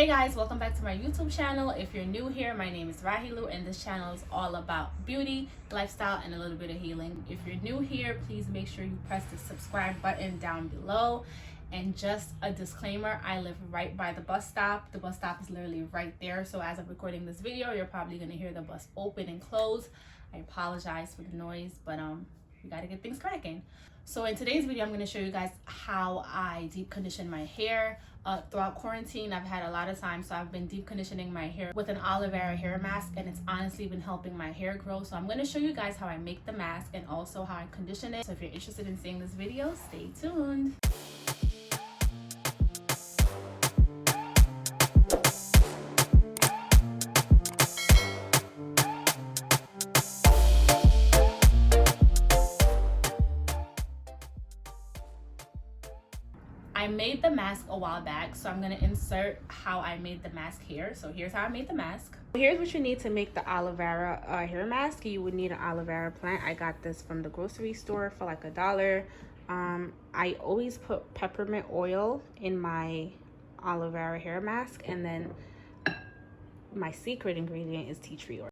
Hey guys, welcome back to my YouTube channel. If you're new here, my name is Rahilu and this channel is all about beauty, lifestyle, and a little bit of healing. If you're new here, please make sure you press the subscribe button down below. And just a disclaimer, I live right by the bus stop. The bus stop is literally right there. So as I'm recording this video, you're probably gonna hear the bus open and close. I apologize for the noise, but we gotta get things cracking. So in today's video, I'm going to show you guys how I deep condition my hair. Throughout quarantine, I've had a lot of time, so I've been deep conditioning my hair with an aloe vera hair mask, and it's honestly been helping my hair grow. So I'm going to show you guys how I make the mask and also how I condition it. So if you're interested in seeing this video, stay tuned. I made the mask a while back, so I'm going to insert how I made the mask here. So here's how I made the mask. Here's what you need to make the aloe vera hair mask. You would need an aloe vera plant. I got this from the grocery store for like $1. I always put peppermint oil in my aloe vera hair mask, and then my secret ingredient is tea tree oil.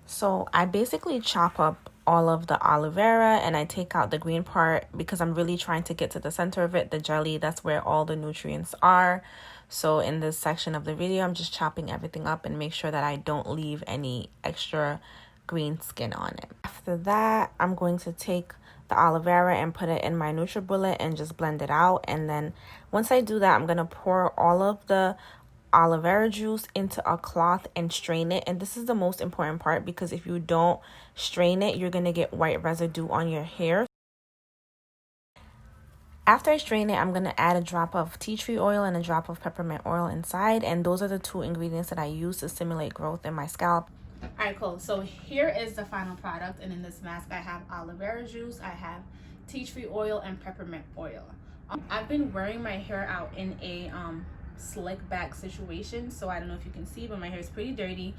So I basically chop up all of the aloe vera and I take out the green part because I'm really trying to get to the center of it, the jelly. That's where all the nutrients are. So in this section of the video, I'm just chopping everything up and make sure that I don't leave any extra green skin on it. After that, I'm going to take the aloe vera and put it in my NutriBullet and just blend it out. And then once I do that, I'm going to pour all of the aloe vera juice into a cloth and strain it. And this is the most important part, because if you don't strain it, you're going to get white residue on your hair. After I strain it, I'm going to add a drop of tea tree oil and a drop of peppermint oil inside, and those are the two ingredients that I use to stimulate growth in my scalp. Alright, cool. So here is the final product, and in this mask I have aloe vera juice, I have tea tree oil, and peppermint oil. I've been wearing my hair out in a slick back situation, so I don't know if you can see, but my hair is pretty dirty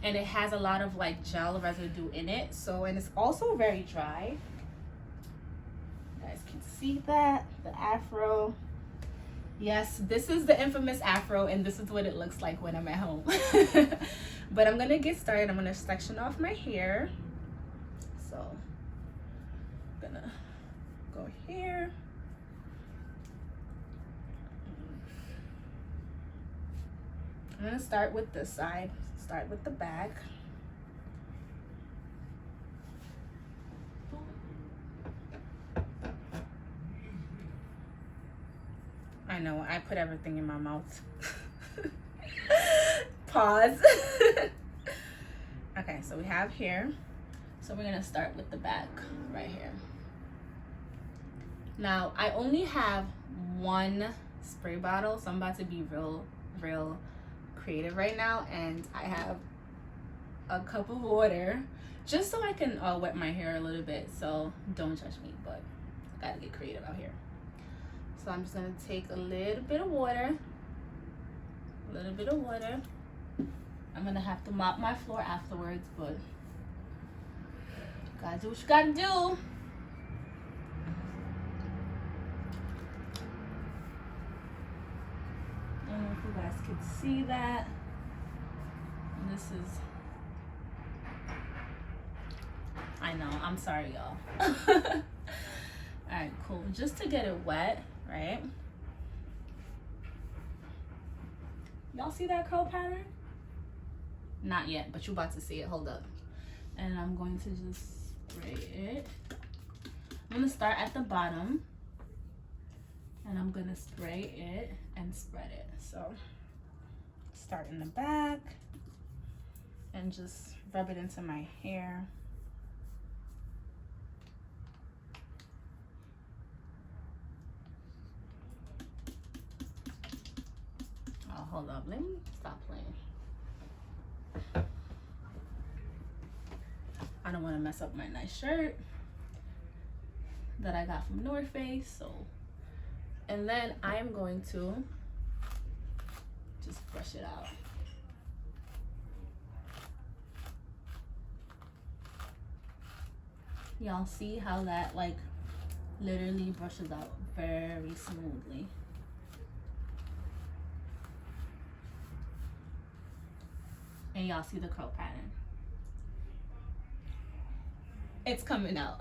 and it has a lot of like gel residue in it. So, and it's also very dry. You guys can see that, the afro. Yes, this is the infamous afro, and this is what it looks like when I'm at home. But I'm gonna get started. I'm gonna section off my hair. So I'm gonna go here. I'm gonna start with this side, start with the back. I know, I put everything in my mouth. Pause. Okay, so we have here. So we're gonna start with the back right here. Now, I only have one spray bottle, so I'm about to be real creative right now, and I have a cup of water just so I can wet my hair a little bit. So don't judge me, but I gotta get creative out here. So I'm just gonna take a little bit of water. I'm gonna have to mop my floor afterwards, but you gotta do what you gotta do. I don't know if you guys can see that. And this is, I know, I'm sorry y'all. Alright, cool. Just to get it wet, right? Y'all see that curl pattern? Not yet, but you're about to see it. Hold up. And I'm going to just spray it. I'm gonna start at the bottom, and I'm gonna spray it and spread it. So start in the back and just rub it into my hair. Oh, hold up, let me stop playing. I don't want to mess up my nice shirt that I got from North Face. So, and then I am going to just brush it out. Y'all see how that like literally brushes out very smoothly. And y'all see the curl pattern. It's coming out.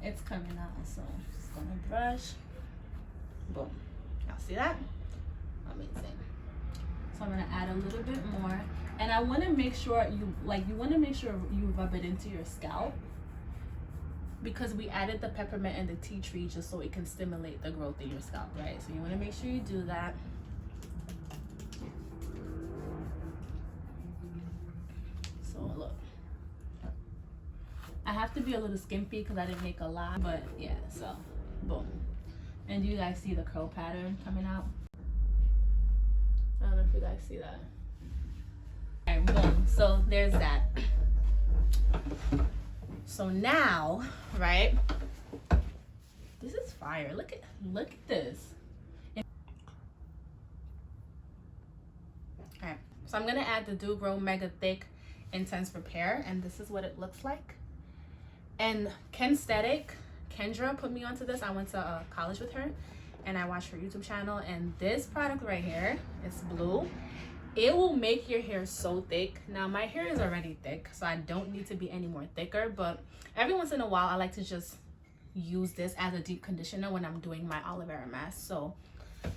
It's coming out. So I'm just gonna brush. Boom. Y'all see that? Amazing. So I'm gonna add a little bit more. And I wanna make sure you rub it into your scalp, because we added the peppermint and the tea tree just so it can stimulate the growth in your scalp, right? So you wanna make sure you do that. So look, I have to be a little skimpy because I didn't make a lot, but yeah, so boom. And do you guys see the curl pattern coming out? I don't know if you guys see that. All right, boom. So there's that. So now, right? This is fire. Look at this. All right. So I'm gonna add the Do Grow Mega Thick Intense Repair, and this is what it looks like. And Kendra put me onto this. I went to college with her, and I watched her YouTube channel. And this product right here, it's blue. It will make your hair so thick. Now my hair is already thick, so I don't need to be any more thicker, but every once in a while I like to just use this as a deep conditioner when I'm doing my aloe vera mask. So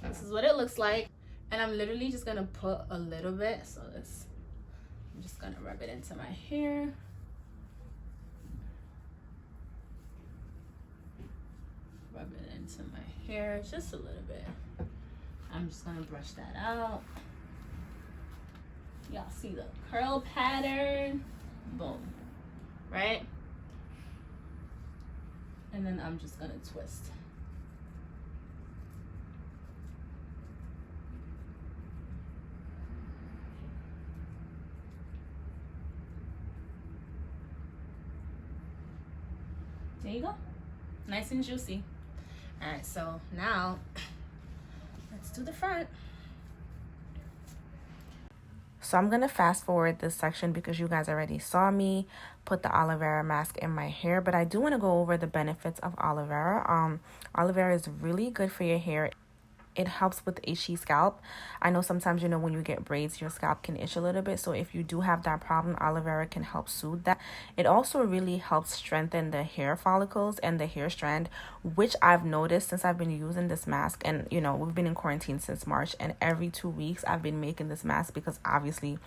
this is what it looks like, and I'm literally just gonna put a little bit. So I'm just gonna rub it into my hair. Rub it into my hair just a little bit. I'm just gonna brush that out. Y'all see the curl pattern? Boom. Right? And then I'm just gonna twist. There you go. Nice and juicy. All right, so now let's do the front. So I'm gonna fast forward this section because you guys already saw me put the aloe vera mask in my hair, but I do want to go over the benefits of aloe vera. Aloe vera is really good for your hair. It helps with itchy scalp. I know sometimes, you know, when you get braids, your scalp can itch a little bit. So if you do have that problem, aloe vera can help soothe that. It also really helps strengthen the hair follicles and the hair strand, which I've noticed since I've been using this mask. And, you know, we've been in quarantine since March, and every 2 weeks I've been making this mask because obviously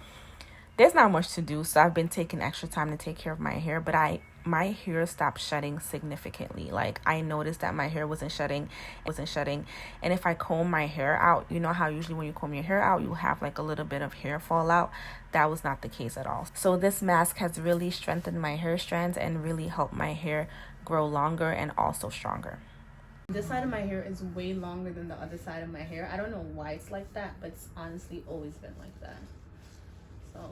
there's not much to do. So I've been taking extra time to take care of my hair, but my hair stopped shedding significantly. Like I noticed that my hair wasn't shedding. And if I comb my hair out, you know how usually when you comb your hair out, you have like a little bit of hair fall out. That was not the case at all. So this mask has really strengthened my hair strands and really helped my hair grow longer and also stronger. This side of my hair is way longer than the other side of my hair. I don't know why it's like that, but it's honestly always been like that. So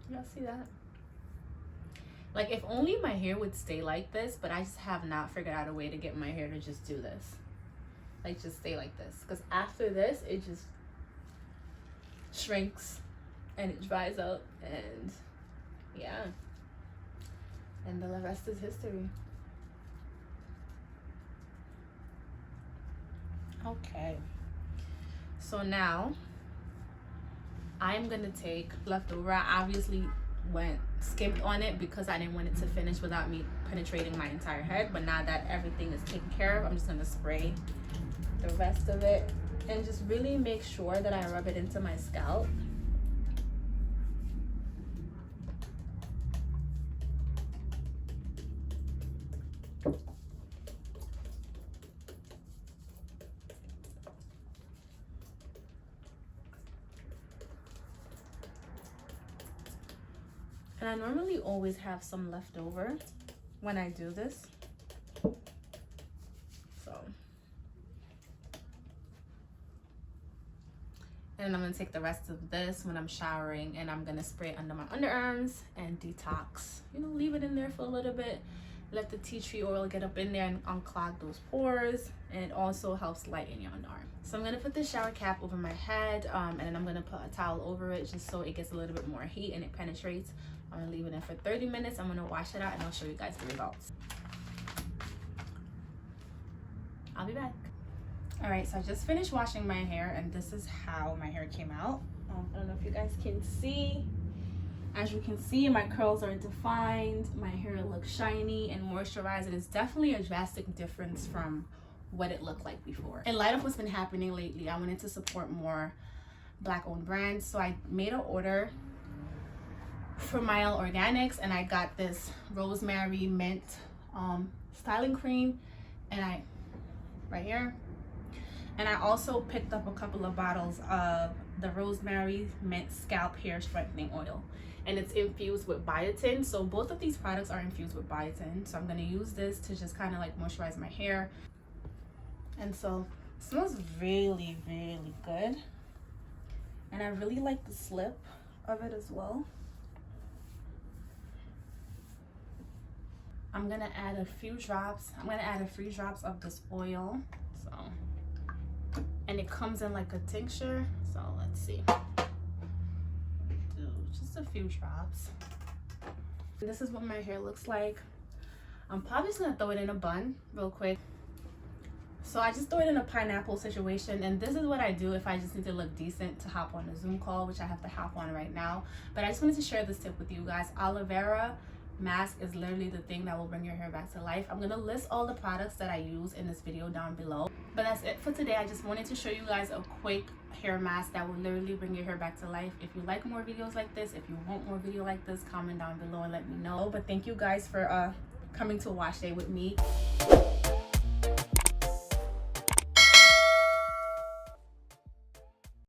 y'all see that? Like if only my hair would stay like this, but I just have not figured out a way to get my hair to just do this. Like just stay like this. Because after this, it just shrinks and it dries out, and yeah. And the rest is history. Okay. So now I'm gonna take leftover. I obviously skipped on it because I didn't want it to finish without me penetrating my entire head, but now that everything is taken care of, I'm just gonna spray the rest of it and just really make sure that I rub it into my scalp. And I normally always have some left over when I do this. So. And I'm gonna take the rest of this when I'm showering, and I'm gonna spray it under my underarms and detox. You know, leave it in there for a little bit let the tea tree oil get up in there and unclog those pores, and it also helps lighten your underarm. So I'm gonna put the shower cap over my head, and then I'm gonna put a towel over it just so it gets a little bit more heat and it penetrates. I'm gonna leave it in for 30 minutes. I'm gonna wash it out and I'll show you guys the results. I'll be back. All right, so I just finished washing my hair and this is how my hair came out. I don't know if you guys can see. As you can see, my curls are defined, my hair looks shiny and moisturized. It is definitely a drastic difference from what it looked like before. In light of what's been happening lately, I wanted to support more Black-owned brands, so I made an order for Mild Organics and I got this rosemary mint styling cream, and right here. And I also picked up a couple of bottles of the rosemary mint scalp hair strengthening oil, and it's infused with biotin. So both of these products are infused with biotin, so I'm going to use this to just kind of like moisturize my hair. And so it smells really, really good, and I really like the slip of it as well. I'm gonna add a few drops. I'm gonna add a few drops of this oil. So, and it comes in like a tincture. So let's see. Do just a few drops. And this is what my hair looks like. I'm probably just gonna throw it in a bun real quick. So I just throw it in a pineapple situation, and this is what I do if I just need to look decent to hop on a Zoom call, which I have to hop on right now. But I just wanted to share this tip with you guys. Aloe Vera mask is literally the thing that will bring your hair back to life. I'm gonna list all the products that I use in this video down below, but that's it for today. I just wanted to show you guys a quick hair mask that will literally bring your hair back to life. If you like more videos like this, if you want more video like this, comment down below and let me know. But thank you guys for coming to wash day with me.